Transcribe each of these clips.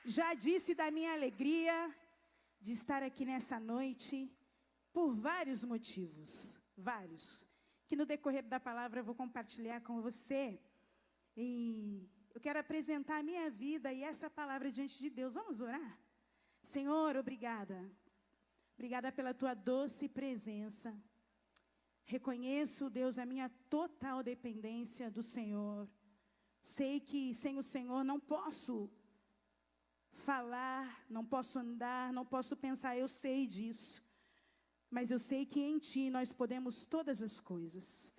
Já disse da minha alegria de estar aqui nessa noite por vários motivos, vários, que no decorrer da palavra eu vou compartilhar com você. E eu quero apresentar a minha vida e essa palavra diante de Deus. Vamos orar? Senhor, obrigada. Obrigada pela tua doce presença. Reconheço, Deus, a minha total dependência do Senhor. Sei que sem o Senhor não posso falar, não posso andar, não posso pensar, eu sei disso. Mas eu sei que em Ti nós podemos todas as coisas.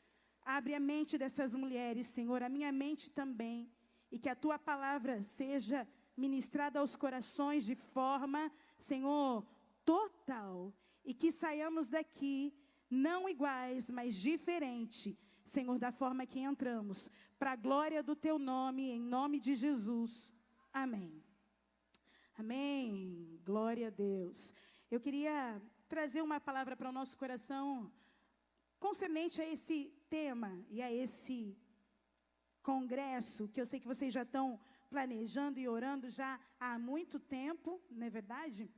Abre a mente dessas mulheres, Senhor, a minha mente também. E que a Tua palavra seja ministrada aos corações de forma, Senhor, total. E que saiamos daqui não iguais, mas diferente, Senhor, da forma que entramos. Para a glória do Teu nome, em nome de Jesus. Amém. Amém. Glória a Deus. Eu queria trazer uma palavra para o nosso coração concernente a esse tema e a esse congresso, que eu sei que vocês já estão planejando e orando já há muito tempo, não é verdade?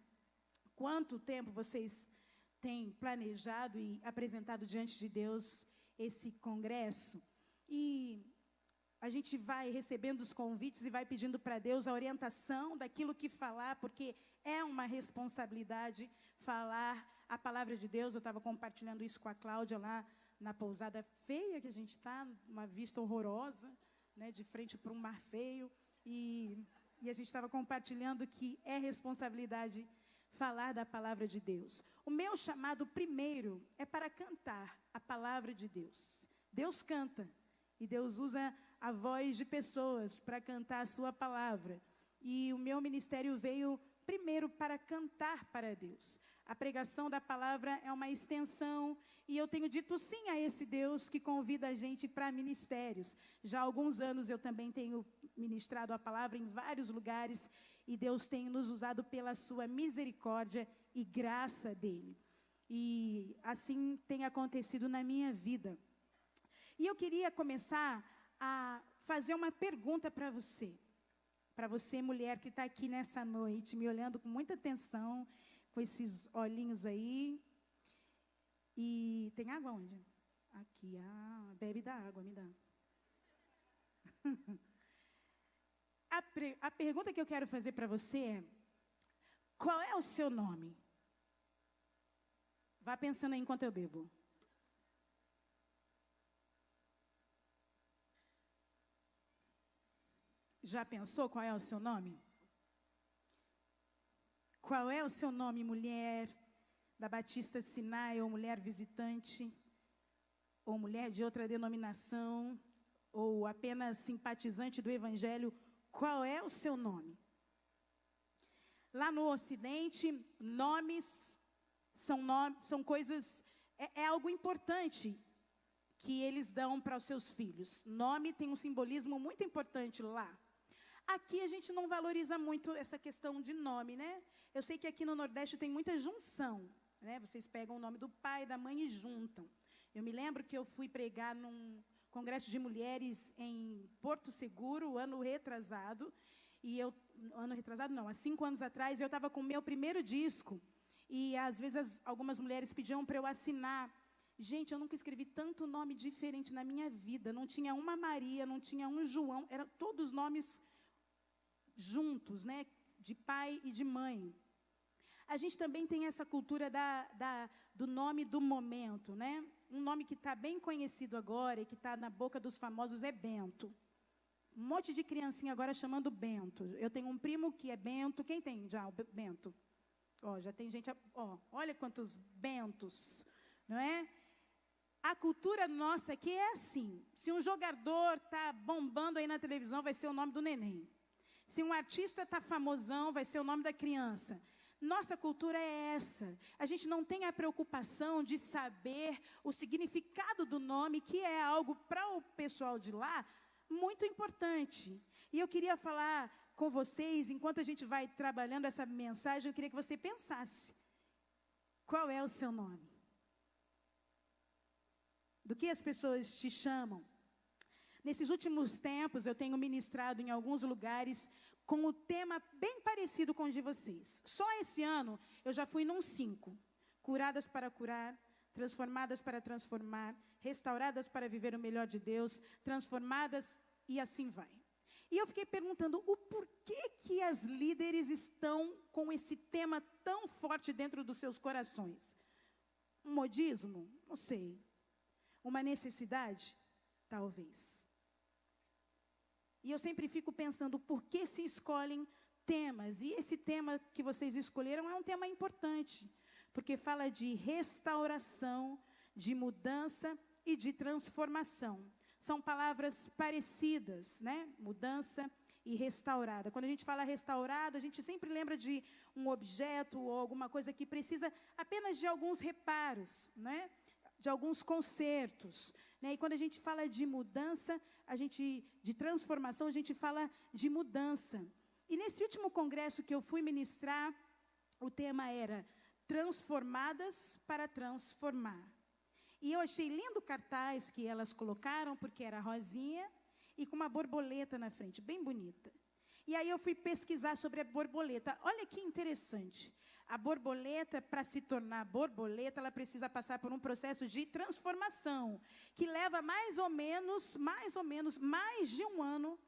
Quanto tempo vocês têm planejado e apresentado diante de Deus esse congresso? E a gente vai recebendo os convites e vai pedindo para Deus a orientação daquilo que falar, porque é uma responsabilidade falar a palavra de Deus. Eu estava compartilhando isso com a Cláudia lá na pousada feia que a gente está, uma vista horrorosa, né, de frente para um mar feio. E a gente estava compartilhando que é responsabilidade falar da palavra de Deus. O meu chamado primeiro é para cantar a palavra de Deus. Deus canta. E Deus usa a voz de pessoas para cantar a sua palavra. E o meu ministério veio primeiro para cantar para Deus. A pregação da palavra é uma extensão. E eu tenho dito sim a esse Deus que convida a gente para ministérios. Já há alguns anos eu também tenho ministrado a palavra em vários lugares. E Deus tem nos usado pela sua misericórdia e graça dele. E assim tem acontecido na minha vida. E eu queria começar a fazer uma pergunta para você. Para você, mulher que está aqui nessa noite, me olhando com muita atenção, com esses olhinhos aí. E tem água onde? Aqui, bebe da água, me dá. A pergunta que eu quero fazer para você é: qual é o seu nome? Vá pensando aí enquanto eu bebo. Já pensou qual é o seu nome? Qual é o seu nome, mulher da Batista Sinai, ou mulher visitante, ou mulher de outra denominação, ou apenas simpatizante do Evangelho? Qual é o seu nome? Lá no Ocidente, nomes são coisas, é algo importante que eles dão para os seus filhos. Nome tem um simbolismo muito importante lá. Aqui a gente não valoriza muito essa questão de nome, né? Eu sei que aqui no Nordeste tem muita junção, né? Vocês pegam o nome do pai e da mãe e juntam. Eu me lembro que eu fui pregar num congresso de mulheres em Porto Seguro, ano retrasado. Há 5 anos atrás, eu estava com o meu primeiro disco. E às vezes algumas mulheres pediam para eu assinar. Gente, eu nunca escrevi tanto nome diferente na minha vida. Não tinha uma Maria, não tinha um João. Eram todos nomes juntos, né? De pai e de mãe. A gente também tem essa cultura do nome do momento, né? Um nome que está bem conhecido agora e que está na boca dos famosos é Bento. Um monte de criancinha agora chamando Bento. Eu tenho um primo que é Bento. Quem tem já o Bento? Já tem gente... olha quantos Bentos, não é? A cultura nossa aqui é assim. Se um jogador está bombando aí na televisão, vai ser o nome do neném. Se um artista está famosão, vai ser o nome da criança. Nossa cultura é essa. A gente não tem a preocupação de saber o significado do nome, que é algo para o pessoal de lá muito importante. E eu queria falar com vocês, enquanto a gente vai trabalhando essa mensagem, eu queria que você pensasse. Qual é o seu nome? Do que as pessoas te chamam? Nesses últimos tempos, eu tenho ministrado em alguns lugares com o tema bem parecido com o de vocês. Só esse ano eu já fui num 5. Curadas para curar, transformadas para transformar, restauradas para viver o melhor de Deus, transformadas e assim vai. E eu fiquei perguntando o porquê que as líderes estão com esse tema tão forte dentro dos seus corações. Um modismo? Não sei. Uma necessidade? Talvez. E eu sempre fico pensando por que se escolhem temas. E esse tema que vocês escolheram é um tema importante, porque fala de restauração, de mudança e de transformação. São palavras parecidas, né? Mudança e restaurada. Quando a gente fala restaurado, a gente sempre lembra de um objeto ou alguma coisa que precisa apenas de alguns reparos, né? De alguns consertos, né? E quando a gente fala de mudança, de transformação, a gente fala de mudança. E nesse último congresso que eu fui ministrar, o tema era transformadas para transformar. E eu achei lindo o cartaz que elas colocaram, porque era rosinha e com uma borboleta na frente, bem bonita. E aí eu fui pesquisar sobre a borboleta. Olha que interessante. A borboleta, para se tornar borboleta, ela precisa passar por um processo de transformação, que leva mais ou menos, mais de um ano,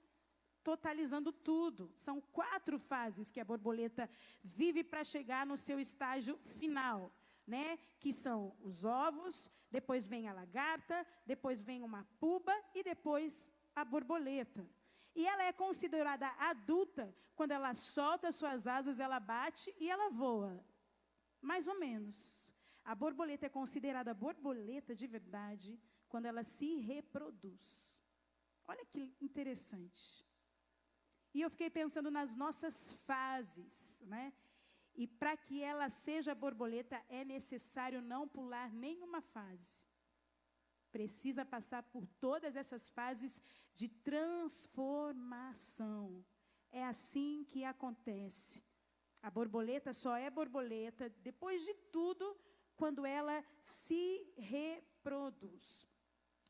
totalizando tudo. São 4 fases que a borboleta vive para chegar no seu estágio final, né? Que são os ovos, depois vem a lagarta, depois vem uma pupa e depois a borboleta. E ela é considerada adulta quando ela solta suas asas, ela bate e ela voa. Mais ou menos. A borboleta é considerada borboleta de verdade quando ela se reproduz. Olha que interessante. E eu fiquei pensando nas nossas fases, né? E para que ela seja borboleta, é necessário não pular nenhuma fase. Precisa passar por todas essas fases de transformação. É assim que acontece. A borboleta só é borboleta, depois de tudo, quando ela se reproduz.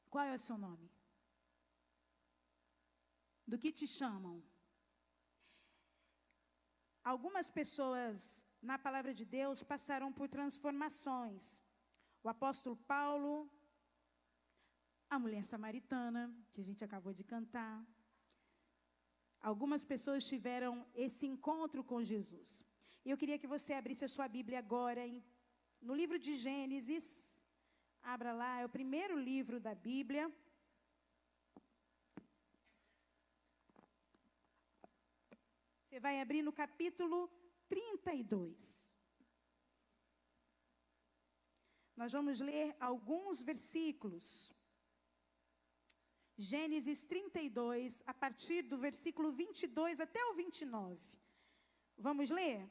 Qual é o seu nome? Do que te chamam? Algumas pessoas, na palavra de Deus, passaram por transformações. O apóstolo Paulo, a mulher samaritana, que a gente acabou de cantar. Algumas pessoas tiveram esse encontro com Jesus. E eu queria que você abrisse a sua Bíblia agora, no livro de Gênesis. Abra lá, é o primeiro livro da Bíblia. Você vai abrir no capítulo 32. Nós vamos ler alguns versículos. Gênesis 32, a partir do versículo 22 até o 29. Vamos ler?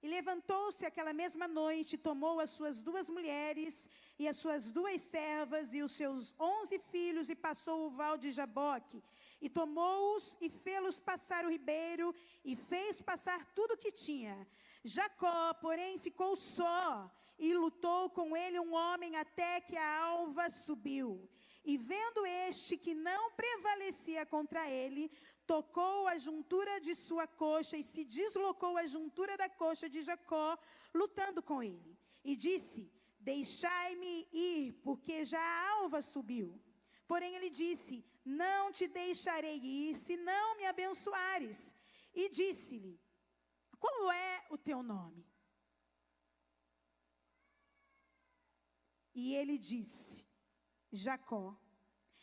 E levantou-se aquela mesma noite, tomou as suas 2 mulheres e as suas 2 servas e os seus 11 filhos e passou o val de Jaboque. E tomou-os e fê-los passar o ribeiro e fez passar tudo o que tinha. Jacó, porém, ficou só e lutou com ele um homem até que a alva subiu. E vendo este que não prevalecia contra ele, tocou a juntura de sua coxa e se deslocou a juntura da coxa de Jacó, lutando com ele. E disse: deixai-me ir, porque já a alva subiu. Porém ele disse: não te deixarei ir, se não me abençoares. E disse-lhe: qual é o teu nome? E ele disse: Jacó.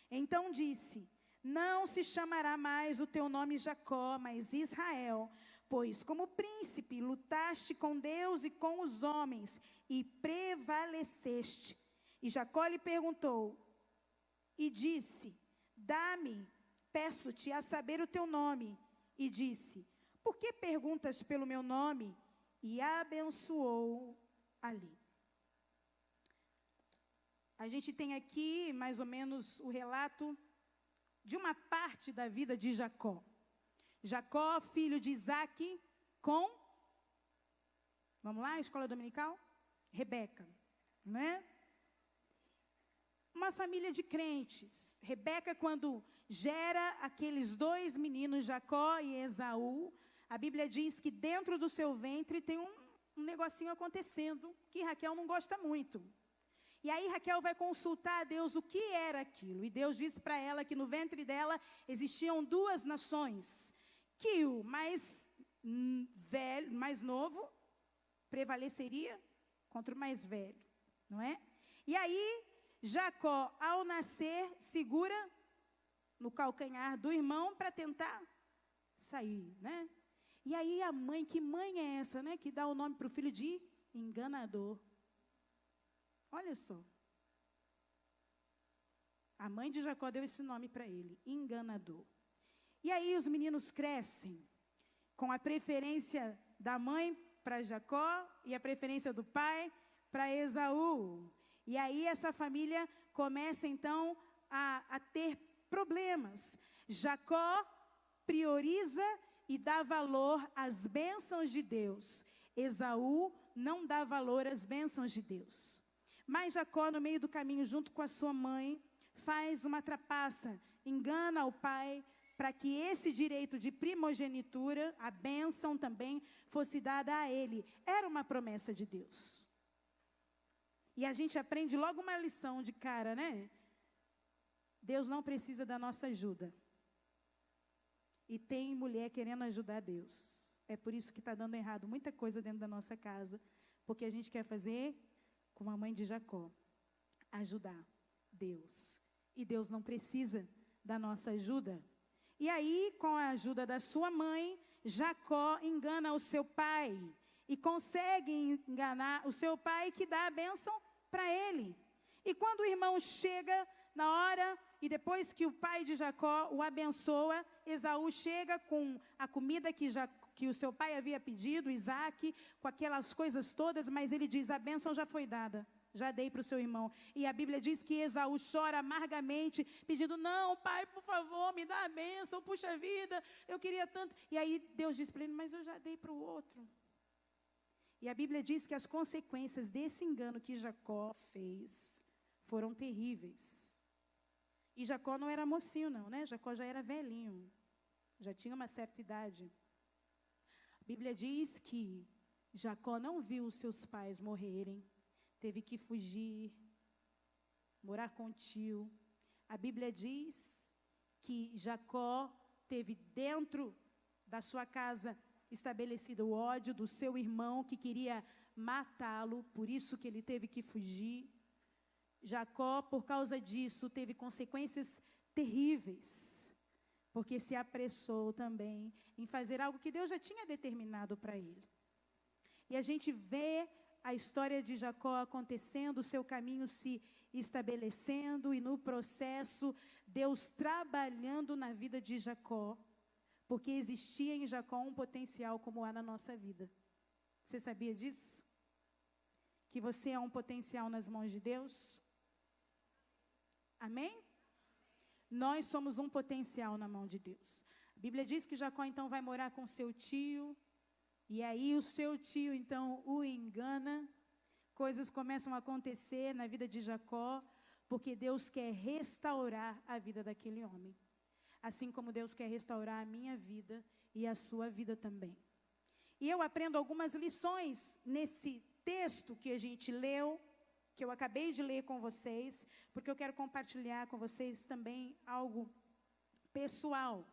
Então disse: não se chamará mais o teu nome Jacó, mas Israel, pois como príncipe lutaste com Deus e com os homens, e prevaleceste. E Jacó lhe perguntou, e disse: dá-me, peço-te, a saber o teu nome. E disse: por que perguntas pelo meu nome? E abençoou ali. A gente tem aqui, mais ou menos, o relato de uma parte da vida de Jacó. Jacó, filho de Isaque, com, vamos lá, escola dominical? Rebeca, né? uma família de crentes. Rebeca, quando gera aqueles dois meninos, Jacó e Esaú, a Bíblia diz que dentro do seu ventre tem um negocinho acontecendo, que Raquel não gosta muito. E aí Raquel vai consultar a Deus o que era aquilo. E Deus disse para ela que no ventre dela existiam duas nações. Que o mais velho, mais novo, prevaleceria contra o mais velho, não é? E aí, Jacó, ao nascer, segura no calcanhar do irmão para tentar sair, né? E aí a mãe, que mãe é essa, né? Que dá o nome para o filho de enganador. Olha só. A mãe de Jacó deu esse nome para ele, enganador. E aí os meninos crescem com a preferência da mãe para Jacó e a preferência do pai para Esaú. E aí essa família começa então a ter problemas. Jacó prioriza e dá valor às bênçãos de Deus. Esaú não dá valor às bênçãos de Deus. Mas Jacó, no meio do caminho, junto com a sua mãe, faz uma trapaça, engana o pai, para que esse direito de primogenitura, a bênção também, fosse dada a ele. Era uma promessa de Deus. E a gente aprende logo uma lição de cara, né? Deus não precisa da nossa ajuda. E tem mulher querendo ajudar Deus. É por isso que está dando errado muita coisa dentro da nossa casa. Porque a gente quer fazer como a mãe de Jacó. Ajudar Deus. E Deus não precisa da nossa ajuda. E aí, com a ajuda da sua mãe, Jacó engana o seu pai. E consegue enganar o seu pai, que dá a bênção para ele. E quando o irmão chega na hora, e depois que o pai de Jacó o abençoa, Esaú chega com a comida que o seu pai havia pedido, Isaac, com aquelas coisas todas, mas ele diz, a bênção já foi dada. Já dei para o seu irmão. E a Bíblia diz que Esaú chora amargamente, pedindo, não, pai, por favor, me dá a bênção, puxa vida, eu queria tanto. E aí Deus diz para ele, mas eu já dei para o outro. E a Bíblia diz que as consequências desse engano que Jacó fez foram terríveis. E Jacó não era mocinho não, né? Jacó já era velhinho, já tinha uma certa idade. A Bíblia diz que Jacó não viu os seus pais morrerem. Teve que fugir, morar com o tio. A Bíblia diz que Jacó teve dentro da sua casa estabelecido o ódio do seu irmão que queria matá-lo, por isso que ele teve que fugir. Jacó, por causa disso, teve consequências terríveis, porque se apressou também em fazer algo que Deus já tinha determinado para ele. E a gente vê a história de Jacó acontecendo, o seu caminho se estabelecendo e no processo Deus trabalhando na vida de Jacó, porque existia em Jacó um potencial como há na nossa vida. Você sabia disso? Que você é um potencial nas mãos de Deus? Amém? Nós somos um potencial na mão de Deus. A Bíblia diz que Jacó então vai morar com seu tio. E aí o seu tio, então, o engana. Coisas começam a acontecer na vida de Jacó, porque Deus quer restaurar a vida daquele homem. Assim como Deus quer restaurar a minha vida e a sua vida também. E eu aprendo algumas lições nesse texto que a gente leu, que eu acabei de ler com vocês, porque eu quero compartilhar com vocês também algo pessoal.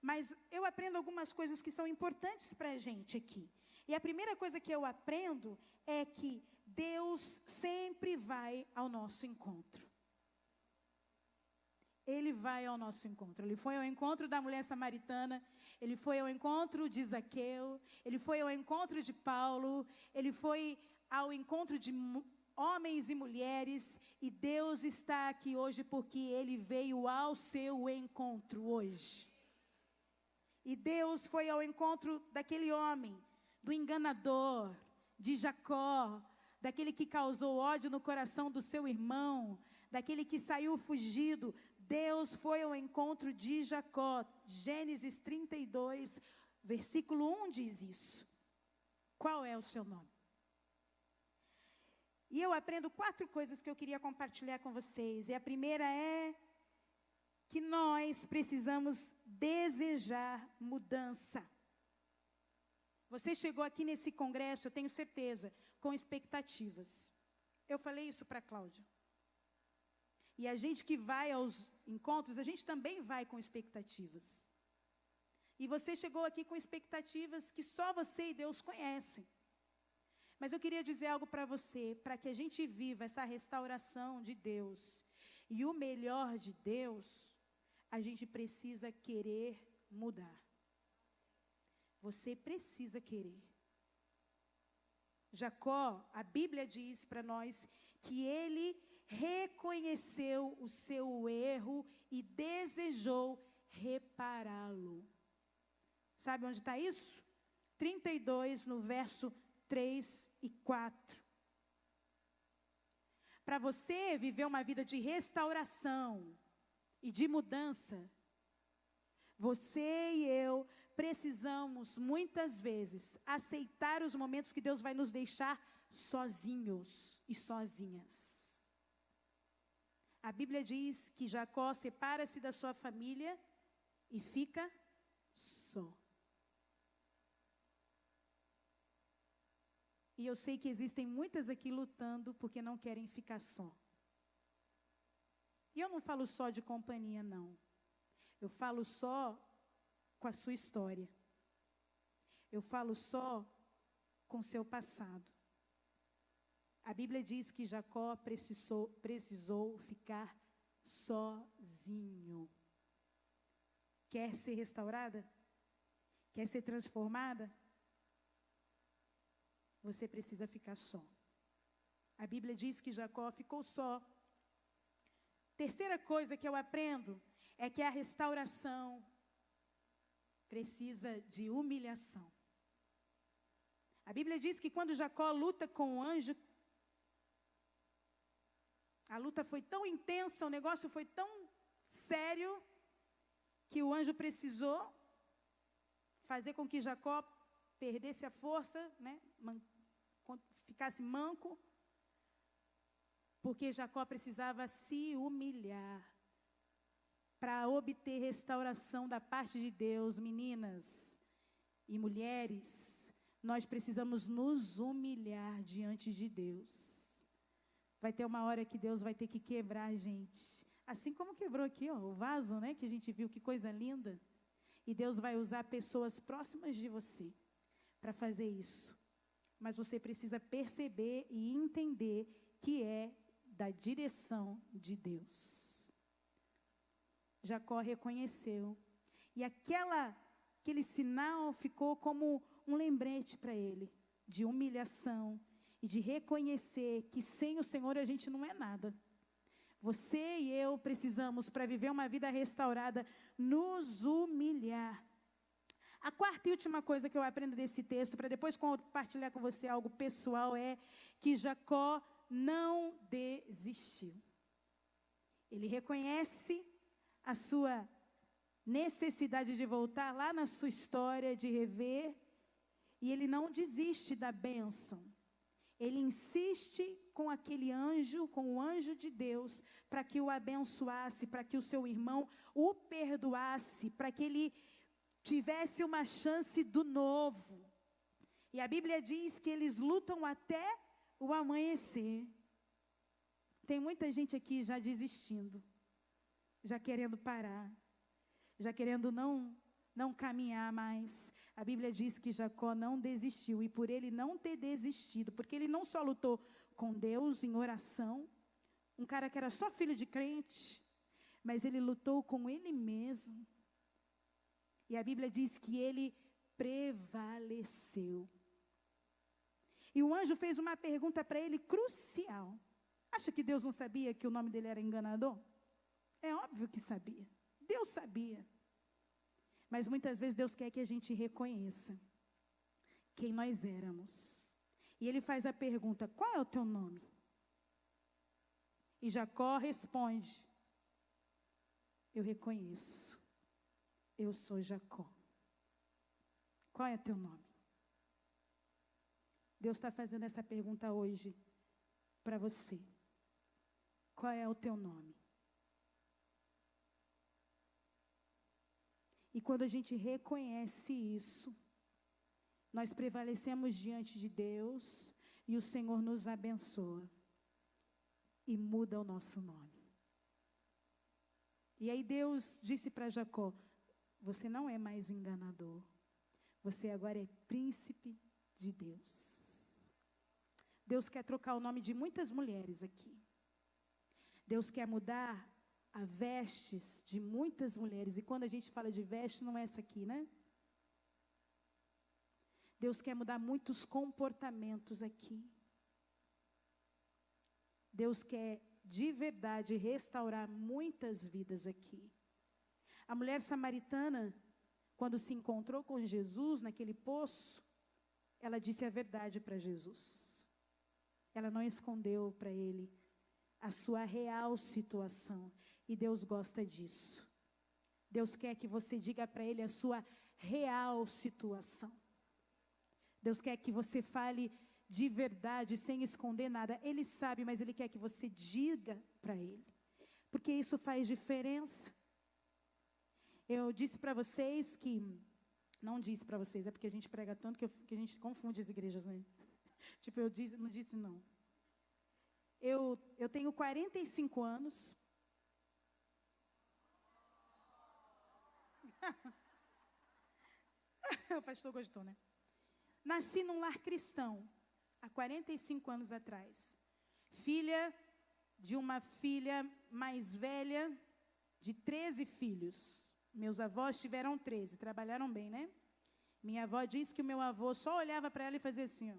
Mas eu aprendo algumas coisas que são importantes para a gente aqui. E a primeira coisa que eu aprendo é que Deus sempre vai ao nosso encontro. Ele vai ao nosso encontro. Ele foi ao encontro da mulher samaritana, ele foi ao encontro de Zaqueu, ele foi ao encontro de Paulo, ele foi ao encontro de homens e mulheres, e Deus está aqui hoje porque ele veio ao seu encontro hoje. E Deus foi ao encontro daquele homem, do enganador, de Jacó, daquele que causou ódio no coração do seu irmão, daquele que saiu fugido. Deus foi ao encontro de Jacó. Gênesis 32, versículo 1 diz isso. Qual é o seu nome? E eu aprendo 4 coisas que eu queria compartilhar com vocês. E a primeira é que nós precisamos desejar mudança. Você chegou aqui nesse congresso, eu tenho certeza, com expectativas. Eu falei isso para a Cláudia. E a gente que vai aos encontros, a gente também vai com expectativas. E você chegou aqui com expectativas que só você e Deus conhecem. Mas eu queria dizer algo para você, para que a gente viva essa restauração de Deus e o melhor de Deus, a gente precisa querer mudar. Você precisa querer. Jacó, a Bíblia diz para nós que ele reconheceu o seu erro e desejou repará-lo. Sabe onde está isso? 32, no verso 3 e 4. Para você viver uma vida de restauração e de mudança, você e eu precisamos muitas vezes aceitar os momentos que Deus vai nos deixar sozinhos e sozinhas. A Bíblia diz que Jacó separa-se da sua família e fica só. E eu sei que existem muitas aqui lutando porque não querem ficar só. E eu não falo só de companhia, não. Eu falo só com a sua história. Eu falo só com seu passado. A Bíblia diz que Jacó precisou ficar sozinho. Quer ser restaurada? Quer ser transformada? Você precisa ficar só. A Bíblia diz que Jacó ficou só. Terceira coisa que eu aprendo é que a restauração precisa de humilhação. A Bíblia diz que quando Jacó luta com o anjo, a luta foi tão intensa, o negócio foi tão sério, que o anjo precisou fazer com que Jacó perdesse a força, né? Ficasse manco, porque Jacó precisava se humilhar para obter restauração da parte de Deus. Meninas e mulheres, nós precisamos nos humilhar diante de Deus. Vai ter uma hora que Deus vai ter que quebrar a gente, assim como quebrou aqui, ó, o vaso, né, que a gente viu, que coisa linda. E Deus vai usar pessoas próximas de você para fazer isso. Mas você precisa perceber e entender que é da direção de Deus. Jacó reconheceu. E aquele sinal ficou como um lembrete para ele, de humilhação e de reconhecer que sem o Senhor a gente não é nada. Você e eu precisamos, para viver uma vida restaurada, nos humilhar. A quarta e última coisa que eu aprendo desse texto, para depois compartilhar com você algo pessoal, é que Jacó não desistiu. Ele reconhece a sua necessidade de voltar lá na sua história, de rever, e ele não desiste da bênção. Ele insiste com aquele anjo, com o anjo de Deus, para que o abençoasse, para que o seu irmão o perdoasse, para que ele tivesse uma chance do novo. E a Bíblia diz que eles lutam até o amanhecer. Tem muita gente aqui já desistindo, já querendo parar, já querendo não caminhar mais. A Bíblia diz que Jacó não desistiu, e por ele não ter desistido, porque ele não só lutou com Deus em oração, um cara que era só filho de crente, mas ele lutou com ele mesmo. E a Bíblia diz que ele prevaleceu. E o anjo fez uma pergunta para ele crucial. Acha que Deus não sabia que o nome dele era enganador? É óbvio que sabia. Deus sabia. Mas muitas vezes Deus quer que a gente reconheça quem nós éramos. E ele faz a pergunta: qual é o teu nome? E Jacó responde: eu reconheço. Eu sou Jacó. Qual é teu nome? Deus está fazendo essa pergunta hoje para você. Qual é o teu nome? E quando a gente reconhece isso, nós prevalecemos diante de Deus e o Senhor nos abençoa e muda o nosso nome. E aí Deus disse para Jacó: você não é mais enganador, você agora é príncipe de Deus. Deus quer trocar o nome de muitas mulheres aqui. Deus quer mudar a vestes de muitas mulheres. E quando a gente fala de veste, não é essa aqui, né? Deus quer mudar muitos comportamentos aqui. Deus quer de verdade restaurar muitas vidas aqui. A mulher samaritana, quando se encontrou com Jesus naquele poço, ela disse a verdade para Jesus. Ela não escondeu para ele a sua real situação. E Deus gosta disso. Deus quer que você diga para ele a sua real situação. Deus quer que você fale de verdade, sem esconder nada. Ele sabe, mas Ele quer que você diga para Ele. Porque isso faz diferença. Eu disse para vocês que... Não disse para vocês, é porque a gente prega tanto que a gente confunde as igrejas, né? Tipo, eu disse, não disse não. Eu tenho 45 anos. O pastor gostou, né? Nasci num lar cristão, há 45 anos atrás. Filha de uma filha mais velha de 13 filhos. Meus avós tiveram 13, trabalharam bem, né? Minha avó disse que o meu avô só olhava para ela e fazia assim, ó.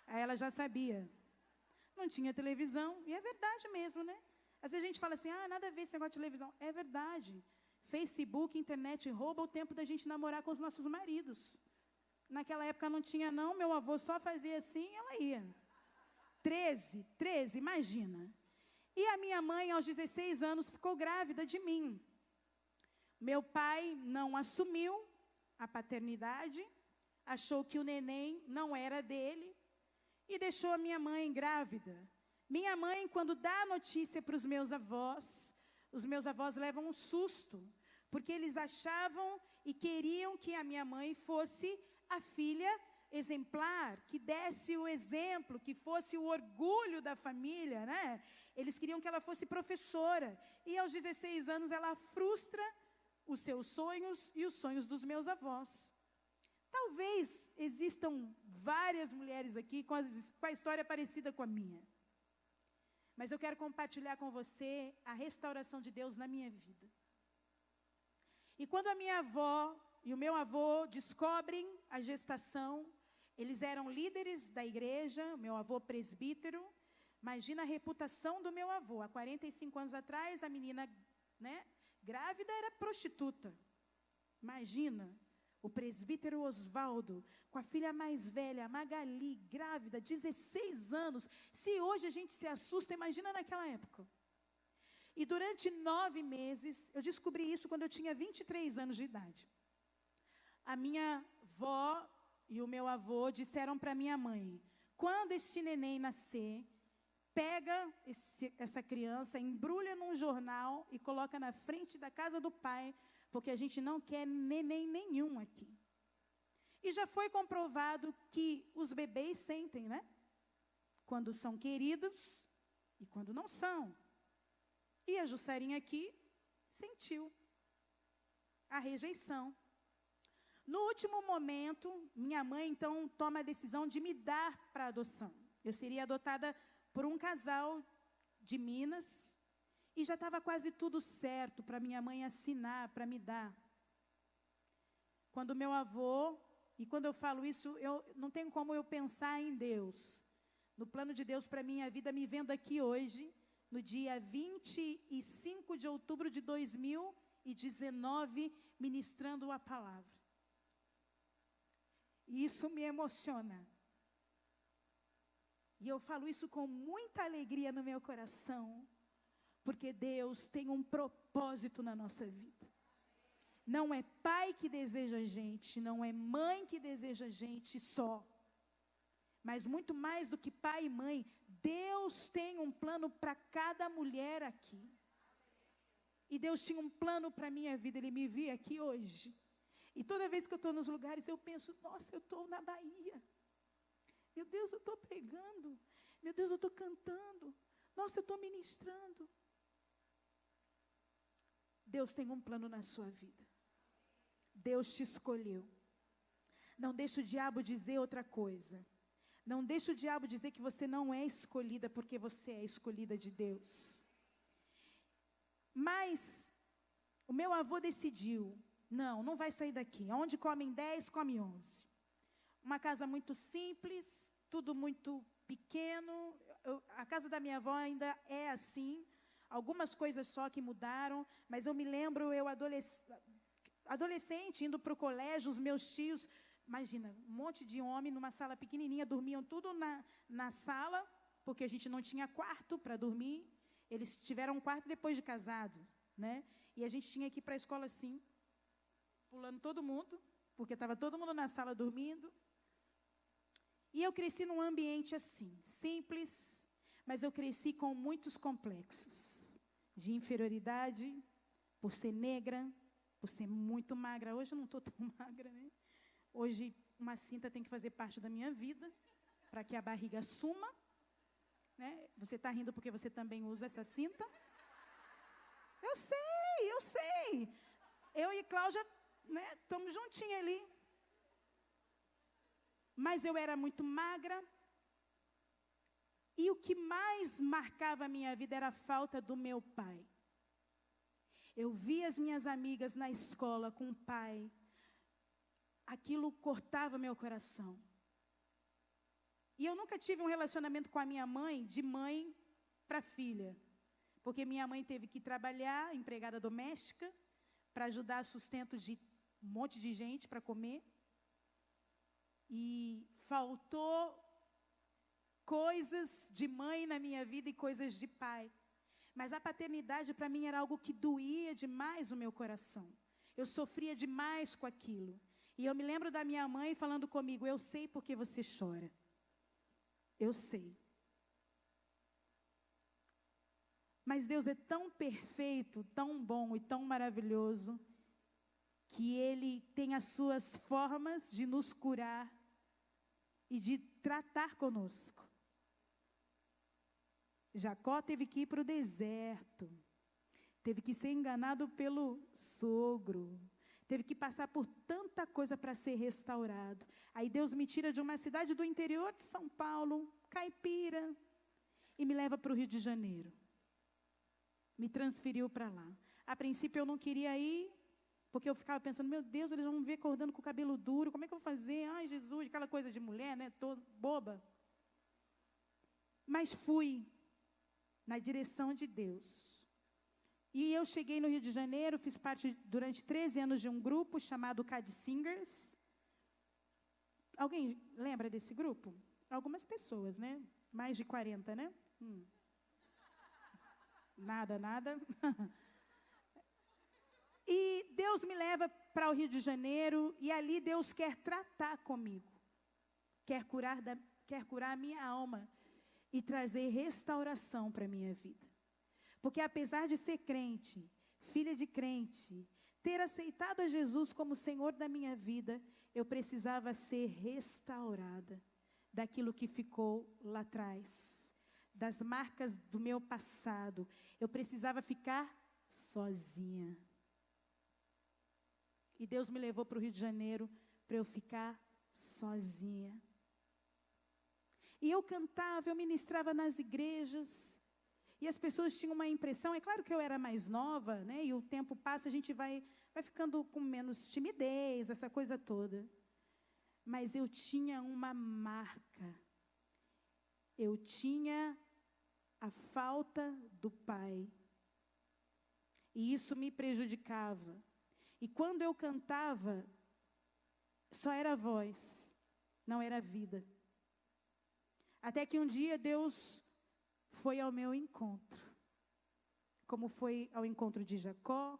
Aí ela já sabia. Não tinha televisão, e é verdade mesmo, né? Às vezes a gente fala assim, nada a ver esse negócio de televisão. É verdade. Facebook, internet, rouba o tempo da gente namorar com os nossos maridos. Naquela época não tinha não, meu avô só fazia assim e ela ia. 13, imagina. E a minha mãe, aos 16 anos, ficou grávida de mim. Meu pai não assumiu a paternidade, achou que o neném não era dele e deixou a minha mãe grávida. Minha mãe, quando dá a notícia para os meus avós levam um susto, porque eles achavam e queriam que a minha mãe fosse a filha exemplar, que desse o exemplo, que fosse o orgulho da família, né? Eles queriam que ela fosse professora. E aos 16 anos ela frustra os seus sonhos e os sonhos dos meus avós. Talvez existam várias mulheres aqui com a história parecida com a minha. Mas eu quero compartilhar com você a restauração de Deus na minha vida. E quando a minha avó e o meu avô descobrem a gestação, eles eram líderes da igreja, meu avô presbítero. Imagina a reputação do meu avô. Há 45 anos atrás, a menina, né, grávida era prostituta. Imagina, o presbítero Osvaldo, com a filha mais velha, Magali, grávida, 16 anos. Se hoje a gente se assusta, imagina naquela época. E durante 9 meses, eu descobri isso quando eu tinha 23 anos de idade. A minha avó e o meu avô disseram para minha mãe, quando este neném nascer, pega essa criança, embrulha num jornal e coloca na frente da casa do pai, porque a gente não quer neném nenhum aqui. E já foi comprovado que os bebês sentem, né? Quando são queridos e quando não são. E a Jussarinha aqui sentiu a rejeição. No último momento, minha mãe, então, toma a decisão de me dar para adoção. Eu seria adotada por um casal de Minas, e já estava quase tudo certo para minha mãe assinar, para me dar. Quando meu avô, e quando eu falo isso, eu não tenho como eu pensar em Deus, no plano de Deus para a minha vida, me vendo aqui hoje, no dia 25 de outubro de 2019, ministrando a palavra. E isso me emociona. E eu falo isso com muita alegria no meu coração, porque Deus tem um propósito na nossa vida. Não é pai que deseja a gente, não é mãe que deseja a gente só, Mas muito mais do que pai e mãe, Deus tem um plano para cada mulher aqui. E Deus tinha um plano para a minha vida, Ele me via aqui hoje. E toda vez que eu estou nos lugares, eu penso, nossa, eu estou na Bahia. Meu Deus, eu estou pregando. Meu Deus, eu estou cantando. Nossa, eu estou ministrando. Deus tem um plano na sua vida. Deus te escolheu. Não deixe o diabo dizer outra coisa. Não deixe o diabo dizer que você não é escolhida, porque você é escolhida de Deus. Mas o meu avô decidiu, não vai sair daqui. Onde comem 10, come 11. Uma casa muito simples, tudo muito pequeno. A casa da minha avó ainda é assim. Algumas coisas só que mudaram, mas eu me lembro, eu adolescente, indo para o colégio, os meus tios, imagina, um monte de homem numa sala pequenininha, dormiam tudo na sala, porque a gente não tinha quarto para dormir. Eles tiveram um quarto depois de casados, né? E a gente tinha que ir para a escola assim, pulando todo mundo, porque estava todo mundo na sala dormindo. E eu cresci num ambiente assim, simples, mas eu cresci com muitos complexos de inferioridade, por ser negra, por ser muito magra. Hoje eu não estou tão magra, né? Hoje uma cinta tem que fazer parte da minha vida, para que a barriga suma. Né? Você está rindo porque você também usa essa cinta? Eu sei. Eu e Cláudia, né, estamos juntinhos ali. Mas eu era muito magra. E o que mais marcava a minha vida era a falta do meu pai. Eu via as minhas amigas na escola com o pai. Aquilo cortava meu coração. E eu nunca tive um relacionamento com a minha mãe, de mãe para filha. Porque minha mãe teve que trabalhar, empregada doméstica, para ajudar o sustento de um monte de gente para comer. E faltou coisas de mãe na minha vida e coisas de pai. Mas a paternidade para mim era algo que doía demais o meu coração. Eu sofria demais com aquilo. E eu me lembro da minha mãe falando comigo, eu sei porque você chora. Eu sei. Mas Deus é tão perfeito, tão bom e tão maravilhoso, que Ele tem as suas formas de nos curar e de tratar conosco. Jacó teve que ir para o deserto, teve que ser enganado pelo sogro, teve que passar por tanta coisa para ser restaurado. Aí Deus me tira de uma cidade do interior de São Paulo, caipira, e me leva para o Rio de Janeiro. Me transferiu para lá. A princípio eu não queria ir, porque eu ficava pensando, meu Deus, eles vão me ver acordando com o cabelo duro, como é que eu vou fazer? Ai, Jesus, aquela coisa de mulher, né? Tô boba. Mas fui na direção de Deus. E eu cheguei no Rio de Janeiro, fiz parte durante 13 anos de um grupo chamado CAD Singers. Alguém lembra desse grupo? Algumas pessoas, né? Mais de 40, né? Nada. E Deus me leva para o Rio de Janeiro, e ali Deus quer tratar comigo. Quer curar a minha alma e trazer restauração para a minha vida. Porque apesar de ser crente, filha de crente, ter aceitado a Jesus como Senhor da minha vida, eu precisava ser restaurada daquilo que ficou lá atrás, das marcas do meu passado. Eu precisava ficar sozinha. E Deus me levou para o Rio de Janeiro para eu ficar sozinha. E eu cantava, eu ministrava nas igrejas. E as pessoas tinham uma impressão, é claro que eu era mais nova, né? E o tempo passa, a gente vai ficando com menos timidez, essa coisa toda. Mas eu tinha uma marca. Eu tinha a falta do pai. E isso me prejudicava. E quando eu cantava, só era voz, não era vida. Até que um dia Deus foi ao meu encontro. Como foi ao encontro de Jacó,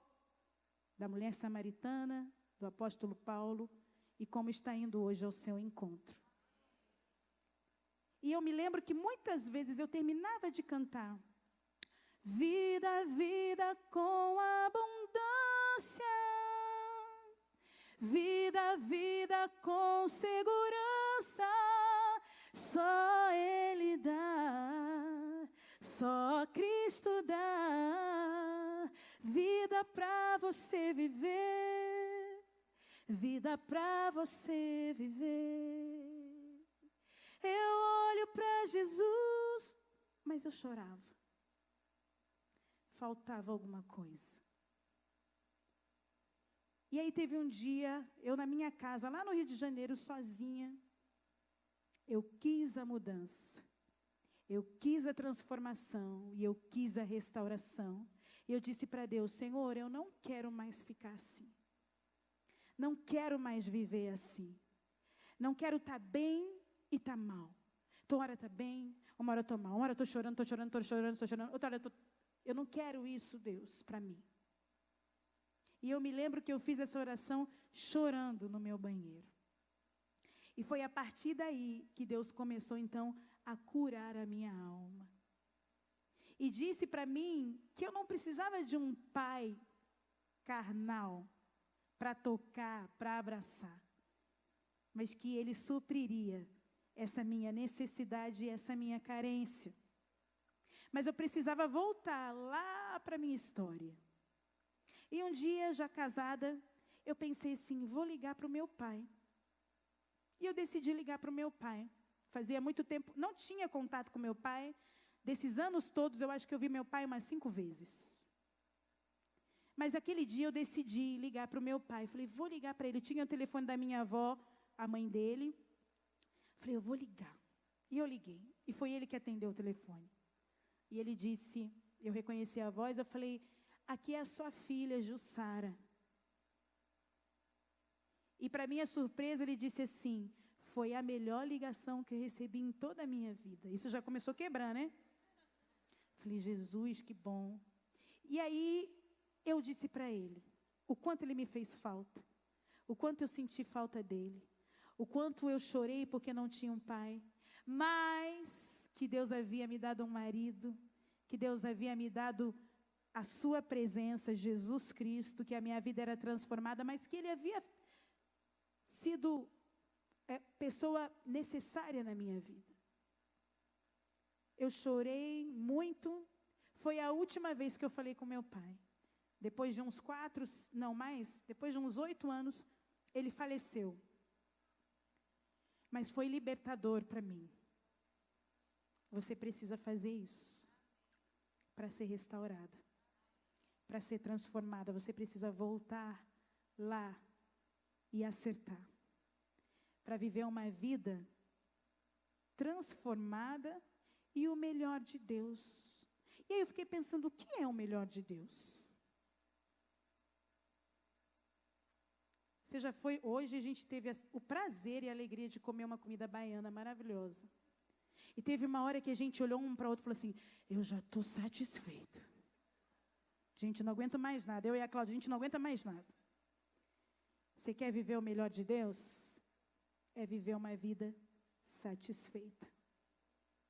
da mulher samaritana, do apóstolo Paulo, e como está indo hoje ao seu encontro. E eu me lembro que muitas vezes eu terminava de cantar. Vida, vida com abundância. Vida, vida com segurança. Só Ele dá. Só Cristo dá. Vida para você viver. Vida para você viver. Eu olho para Jesus, mas eu chorava. Faltava alguma coisa. E aí teve um dia, eu na minha casa, lá no Rio de Janeiro, sozinha, eu quis a mudança. Eu quis a transformação e eu quis a restauração. E eu disse para Deus, Senhor, eu não quero mais ficar assim. Não quero mais viver assim. Não quero estar bem e estar mal. Uma hora está bem, uma hora estou mal. Uma hora estou chorando, estou chorando, estou chorando, estou chorando. Outra hora eu não quero isso, Deus, para mim. E eu me lembro que eu fiz essa oração chorando no meu banheiro. E foi a partir daí que Deus começou, então, a curar a minha alma. E disse para mim que eu não precisava de um pai carnal para tocar, para abraçar, mas que Ele supriria essa minha necessidade e essa minha carência. Mas eu precisava voltar lá para a minha história. E um dia, já casada, eu pensei assim, vou ligar para o meu pai. E eu decidi ligar para o meu pai. Fazia muito tempo, não tinha contato com meu pai. Desses anos todos, eu acho que eu vi meu pai umas 5 vezes. Mas aquele dia eu decidi ligar para o meu pai. Falei, vou ligar para ele. Tinha o telefone da minha avó, a mãe dele. Falei, eu vou ligar. E eu liguei. E foi ele que atendeu o telefone. E ele disse, eu reconheci a voz, eu falei, aqui é a sua filha, Jussara. E para minha surpresa, ele disse assim, foi a melhor ligação que eu recebi em toda a minha vida. Isso já começou a quebrar, né? Falei, Jesus, que bom. E aí, eu disse para ele, o quanto ele me fez falta. O quanto eu senti falta dele. O quanto eu chorei porque não tinha um pai. Mas que Deus havia me dado um marido. Que Deus havia me dado a sua presença, Jesus Cristo. Que a minha vida era transformada. Mas que Ele havia sido pessoa necessária na minha vida. Eu chorei muito. Foi a última vez que eu falei com meu pai. Depois de uns 8 anos, ele faleceu. Mas foi libertador para mim. Você precisa fazer isso para ser restaurada, para ser transformada. Você precisa voltar lá e acertar, para viver uma vida transformada e o melhor de Deus. E aí eu fiquei pensando, o que é o melhor de Deus? Você já foi, hoje a gente teve o prazer e a alegria de comer uma comida baiana maravilhosa. E teve uma hora que a gente olhou um para o outro e falou assim, eu já estou satisfeito. Gente, não aguento mais nada. Eu e a Cláudia, a gente não aguenta mais nada. Você quer viver o melhor de Deus? É viver uma vida satisfeita.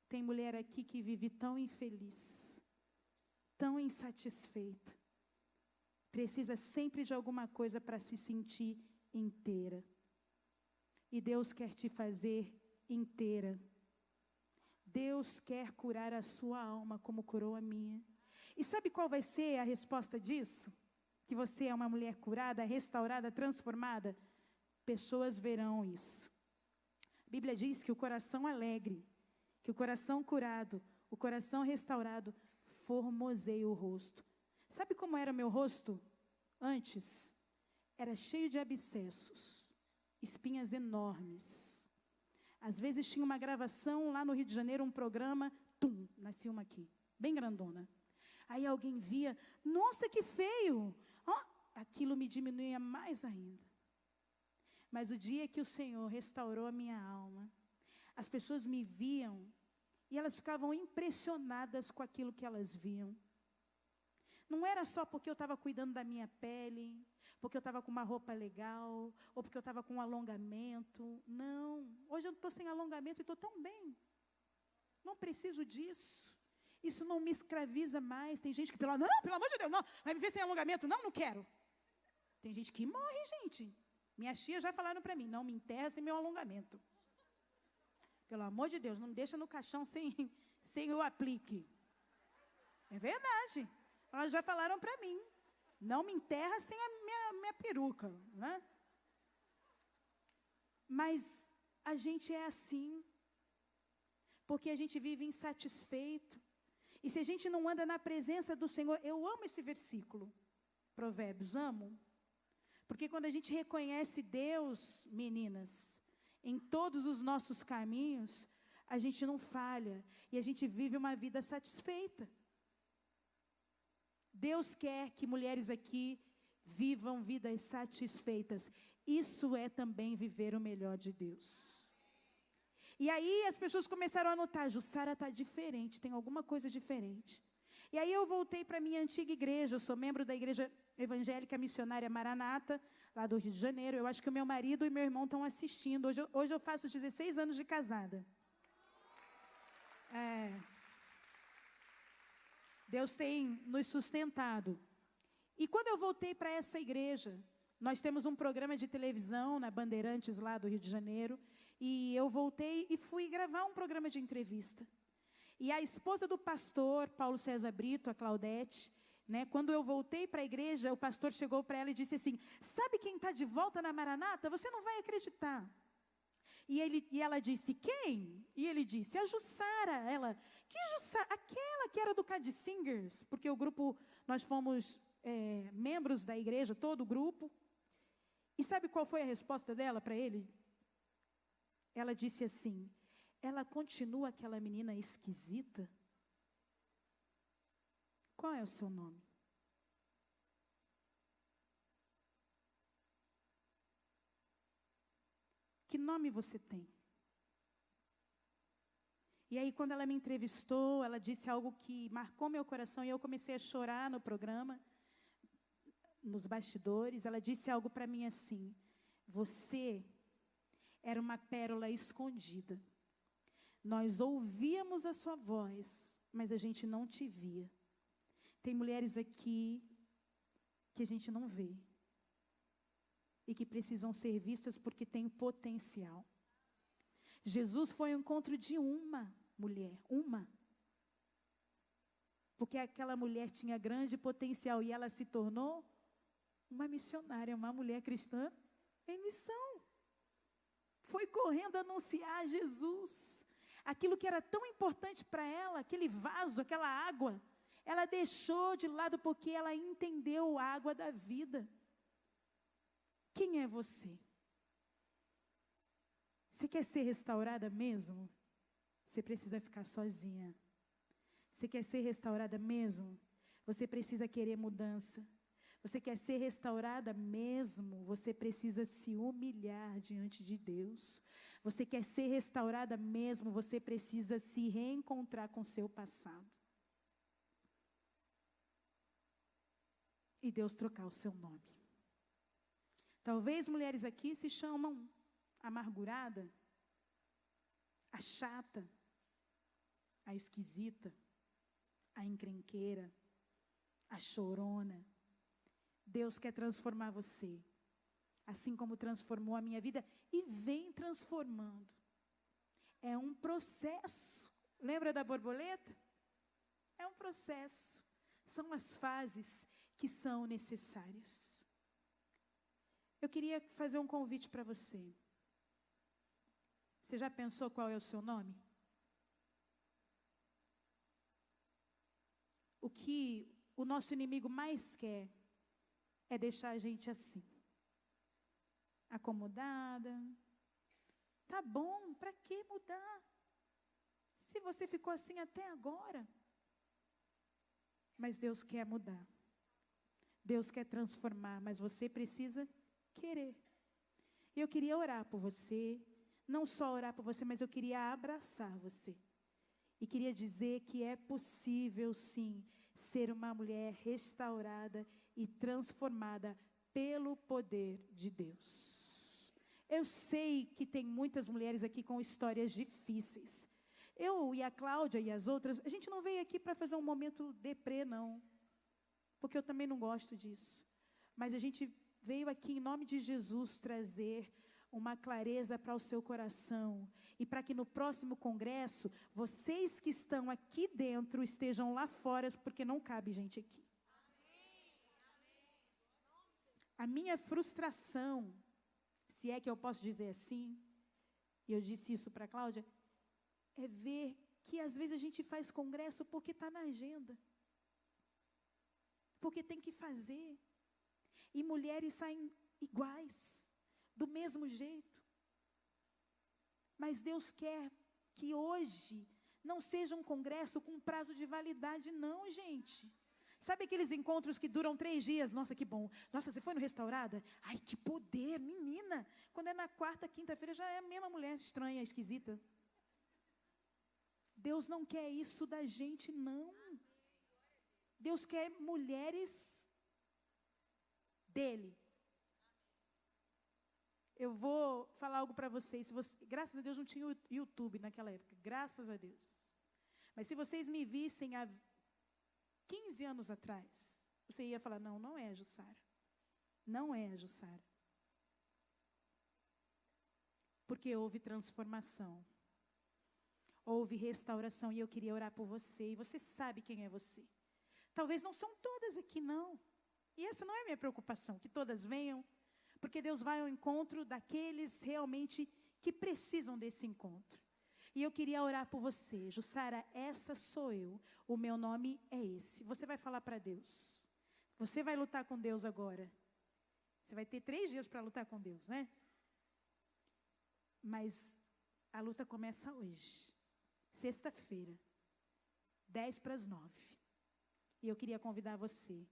Tem mulher aqui que vive tão infeliz, tão insatisfeita. Precisa sempre de alguma coisa para se sentir inteira. E Deus quer te fazer inteira. Deus quer curar a sua alma como curou a minha. E sabe qual vai ser a resposta disso? Que você é uma mulher curada, restaurada, transformada? Pessoas verão isso. A Bíblia diz que o coração alegre, que o coração curado, o coração restaurado, formoseia o rosto. Sabe como era meu rosto antes? Era cheio de abscessos, espinhas enormes. Às vezes tinha uma gravação lá no Rio de Janeiro, um programa, nascia uma aqui, bem grandona. Aí alguém via, nossa, que feio! Oh, aquilo me diminuía mais ainda. Mas o dia que o Senhor restaurou a minha alma, as pessoas me viam e elas ficavam impressionadas com aquilo que elas viam. Não era só porque eu estava cuidando da minha pele, porque eu estava com uma roupa legal, ou porque eu estava com um alongamento. Não, hoje eu estou sem alongamento e estou tão bem. Não preciso disso. Isso não me escraviza mais. Tem gente que fala, não, pelo amor de Deus, não, vai me ver sem alongamento. Não, não quero. Tem gente que morre, gente. Minhas tias já falaram para mim, não me enterra sem meu alongamento. Pelo amor de Deus, não me deixa no caixão sem o aplique. É verdade. Elas já falaram para mim, não me enterra sem a minha peruca, né? Mas a gente é assim, porque a gente vive insatisfeito. E se a gente não anda na presença do Senhor, eu amo esse versículo, Provérbios, amo. Porque quando a gente reconhece Deus, meninas, em todos os nossos caminhos, a gente não falha e a gente vive uma vida satisfeita. Deus quer que mulheres aqui vivam vidas satisfeitas. Isso é também viver o melhor de Deus. E aí as pessoas começaram a notar, Jussara está diferente, tem alguma coisa diferente. E aí eu voltei para a minha antiga igreja, eu sou membro da igreja evangélica missionária Maranata, lá do Rio de Janeiro. Eu acho que o meu marido e meu irmão estão assistindo. Hoje eu faço 16 anos de casada. Deus tem nos sustentado. E quando eu voltei para essa igreja, nós temos um programa de televisão na Bandeirantes, lá do Rio de Janeiro, e eu voltei e fui gravar um programa de entrevista. E a esposa do pastor, Paulo César Brito, a Claudete, né, quando eu voltei para a igreja, o pastor chegou para ela e disse assim, sabe quem está de volta na Maranata? Você não vai acreditar. E ela disse, quem? E ele disse, a Jussara. Ela, que Jussara? Aquela que era do Cad Singers, porque o grupo, nós fomos membros da igreja, todo o grupo. E sabe qual foi a resposta dela para ele? Ela disse assim, ela continua aquela menina esquisita? Qual é o seu nome? Que nome você tem? E aí, quando ela me entrevistou, ela disse algo que marcou meu coração e eu comecei a chorar no programa, nos bastidores. Ela disse algo para mim assim, você era uma pérola escondida. Nós ouvíamos a sua voz, mas a gente não te via. Tem mulheres aqui que a gente não vê. E que precisam ser vistas porque têm potencial. Jesus foi ao encontro de uma mulher, uma. Porque aquela mulher tinha grande potencial e ela se tornou uma missionária, uma mulher cristã em missão. Foi correndo anunciar Jesus. Aquilo que era tão importante para ela, aquele vaso, aquela água, ela deixou de lado porque ela entendeu a água da vida. Quem é você? Você quer ser restaurada mesmo? Você precisa ficar sozinha. Você quer ser restaurada mesmo? Você precisa querer mudança. Você quer ser restaurada mesmo? Você precisa se humilhar diante de Deus. Você quer ser restaurada mesmo? Você precisa se reencontrar com seu passado. E Deus trocar o seu nome. Talvez mulheres aqui se chamam amargurada, a chata, a esquisita, a encrenqueira, a chorona. Deus quer transformar você, assim como transformou a minha vida e vem transformando. É um processo. Lembra da borboleta? É um processo. São as fases que são necessárias. Eu queria fazer um convite para você. Você já pensou qual é o seu nome? O que o nosso inimigo mais quer é deixar a gente assim. Acomodada. Tá bom, para que mudar? Se você ficou assim até agora. Mas Deus quer mudar. Deus quer transformar, mas você precisa querer. E eu queria orar por você, não só orar por você, mas eu queria abraçar você. E queria dizer que é possível, sim, ser uma mulher restaurada e transformada pelo poder de Deus. Eu sei que tem muitas mulheres aqui com histórias difíceis. Eu e a Cláudia e as outras, a gente não veio aqui para fazer um momento deprê, não. Porque eu também não gosto disso. Mas a gente veio aqui em nome de Jesus trazer uma clareza para o seu coração. E para que no próximo congresso, vocês que estão aqui dentro estejam lá fora, porque não cabe gente aqui. A minha frustração, se é que eu posso dizer assim, e eu disse isso para a Cláudia, é ver que às vezes a gente faz congresso porque está na agenda. Porque tem que fazer. E mulheres saem iguais, do mesmo jeito. Mas Deus quer que hoje não seja um congresso com prazo de validade, não, gente. Sabe aqueles encontros que duram 3 dias? Nossa, que bom. Nossa, você foi no Restaurada? Ai, que poder, menina. Quando é na quarta, quinta-feira, já é a mesma mulher estranha, esquisita. Deus não quer isso da gente, não. Deus quer mulheres dele. Eu vou falar algo para vocês. Graças a Deus não tinha YouTube naquela época. Graças a Deus. Mas se vocês me vissem há 15 anos atrás, você ia falar, não, não é a Jussara. Não é a Jussara. Porque houve transformação. Houve restauração e eu queria orar por você. E você sabe quem é você. Talvez não são todas aqui, não. E essa não é a minha preocupação, que todas venham. Porque Deus vai ao encontro daqueles realmente que precisam desse encontro. E eu queria orar por você. Jussara, essa sou eu. O meu nome é esse. Você vai falar para Deus. Você vai lutar com Deus agora. Você vai ter 3 dias para lutar com Deus, né? Mas a luta começa hoje. Sexta-feira. 8:50. E eu queria convidar você,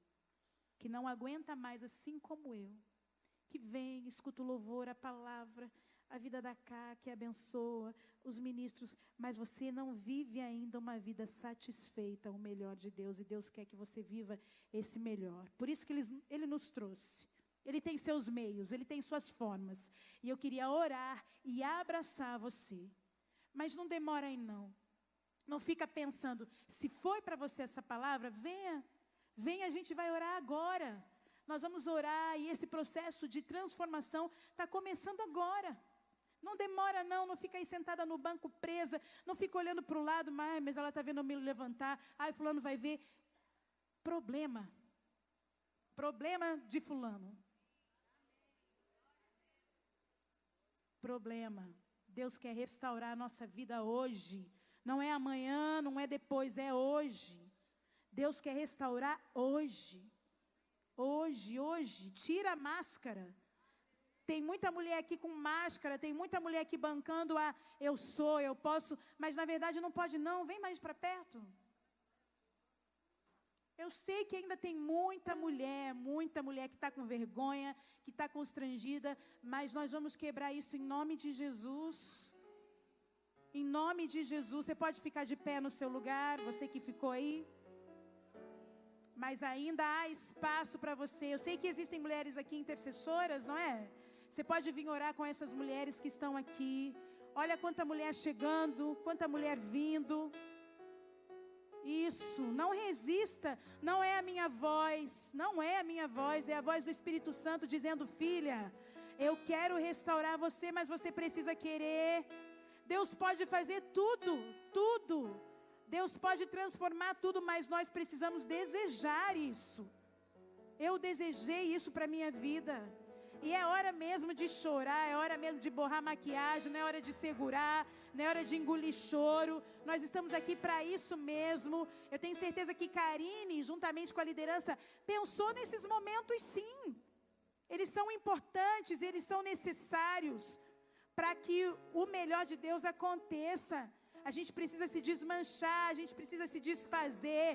que não aguenta mais assim como eu, que vem, escuta o louvor, a palavra, a vida da Cá, que abençoa, os ministros, mas você não vive ainda uma vida satisfeita, o melhor de Deus, e Deus quer que você viva esse melhor. Por isso que Ele nos trouxe. Ele tem seus meios, Ele tem suas formas. E eu queria orar e abraçar você. Mas não demora aí, não. Não fica pensando, se foi para você essa palavra, venha. Venha, a gente vai orar agora. Nós vamos orar e esse processo de transformação está começando agora. Não demora não, não fica aí sentada no banco presa, não fica olhando para o lado, mas ela está vendo eu me levantar, ai, fulano vai ver. Problema de fulano. Problema. Deus quer restaurar a nossa vida hoje. Não é amanhã, não é depois, é hoje. Deus quer restaurar hoje. Hoje. Tira a máscara. Tem muita mulher aqui com máscara, tem muita mulher aqui bancando a eu sou, eu posso, mas na verdade não pode não, vem mais para perto. Eu sei que ainda tem muita mulher que está com vergonha, que está constrangida, mas nós vamos quebrar isso em nome de Jesus. Em nome de Jesus, você pode ficar de pé no seu lugar, você que ficou aí. Mas ainda há espaço para você. Eu sei que existem mulheres aqui intercessoras, não é? Você pode vir orar com essas mulheres que estão aqui. Olha quanta mulher chegando, quanta mulher vindo. Isso, não resista. Não é a minha voz, não é a minha voz, é a voz do Espírito Santo dizendo, filha, eu quero restaurar você, mas você precisa querer. Deus pode fazer tudo. Deus pode transformar tudo, mas nós precisamos desejar isso. Eu desejei isso para a minha vida. E é hora mesmo de chorar, é hora mesmo de borrar maquiagem, não é hora de segurar, não é hora de engolir choro. Nós estamos aqui para isso mesmo. Eu tenho certeza que Karine, juntamente com a liderança, pensou nesses momentos sim. Eles são importantes, eles são necessários para que o melhor de Deus aconteça. A gente precisa se desmanchar, a gente precisa se desfazer.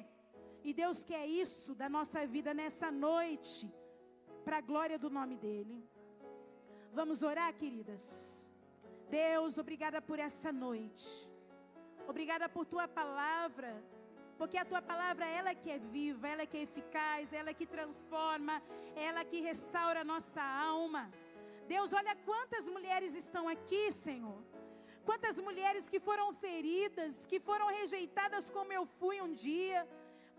E Deus quer isso da nossa vida nessa noite, para a glória do nome dEle. Vamos orar, queridas? Deus, obrigada por essa noite. Obrigada por Tua palavra. Porque a Tua palavra, ela que é viva, ela que é eficaz, ela que transforma, ela que restaura a nossa alma. Deus, olha quantas mulheres estão aqui, Senhor. Quantas mulheres que foram feridas, que foram rejeitadas como eu fui um dia.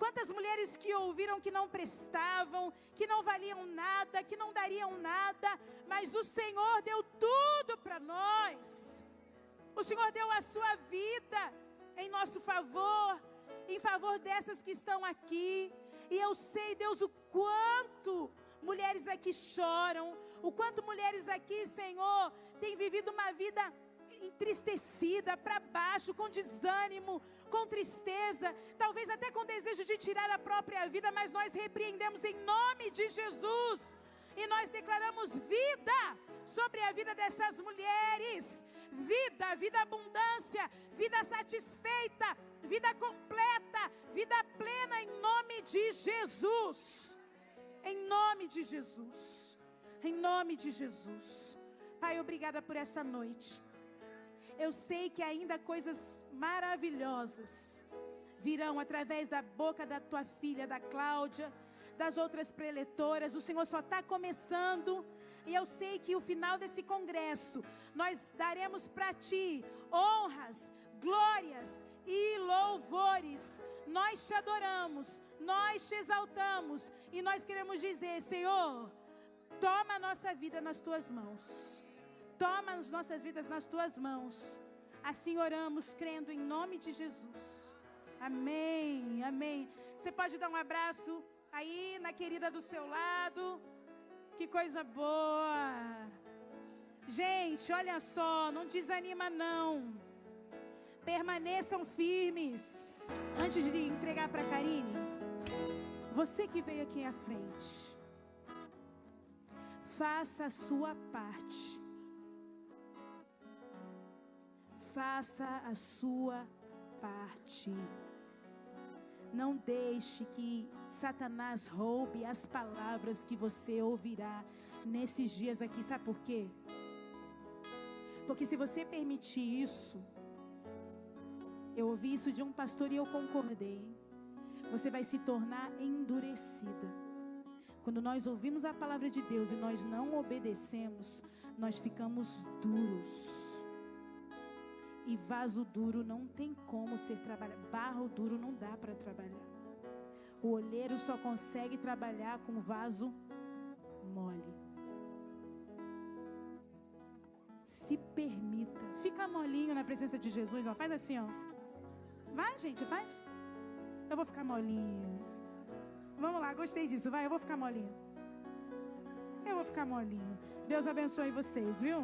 Quantas mulheres que ouviram que não prestavam, que não valiam nada, que não dariam nada, mas o Senhor deu tudo para nós. O Senhor deu a sua vida em nosso favor, em favor dessas que estão aqui. E eu sei, Deus, o quanto mulheres aqui choram, o quanto mulheres aqui, Senhor, têm vivido uma vida entristecida, para baixo, com desânimo, com tristeza, talvez até com desejo de tirar a própria vida, mas nós repreendemos em nome de Jesus, e nós declaramos vida sobre a vida dessas mulheres, vida abundância, vida satisfeita, vida completa, vida plena, em nome de Jesus, em nome de Jesus, em nome de Jesus. Pai, obrigada por essa noite. Eu sei que ainda coisas maravilhosas virão através da boca da tua filha, da Cláudia, das outras preletoras. O Senhor só está começando. E eu sei que o final desse congresso, nós daremos para ti honras, glórias e louvores. Nós te adoramos, nós te exaltamos. E nós queremos dizer, Senhor, toma a nossa vida nas tuas mãos. Toma as nossas vidas nas tuas mãos. Assim oramos, crendo em nome de Jesus. Amém, amém. Você pode dar um abraço aí na querida do seu lado. Que coisa boa. Gente, olha só, não desanima não. Permaneçam firmes. Antes de entregar para a Karine, você que veio aqui à frente, faça a sua parte. Faça a sua parte. Não deixe que Satanás roube as palavras que você ouvirá nesses dias aqui. Sabe por quê? Porque se você permitir isso, eu ouvi isso de um pastor e eu concordei, você vai se tornar endurecida. Quando nós ouvimos a palavra de Deus e nós não obedecemos, nós ficamos duros. E vaso duro não tem como ser trabalhado. Barro duro não dá para trabalhar. O olheiro só consegue trabalhar com vaso mole. Se permita. Fica molinho na presença de Jesus. Ó. Faz assim, ó. Vai, gente, faz. Eu vou ficar molinho. Vamos lá, gostei disso. Vai, eu vou ficar molinho. Eu vou ficar molinho. Deus abençoe vocês, viu?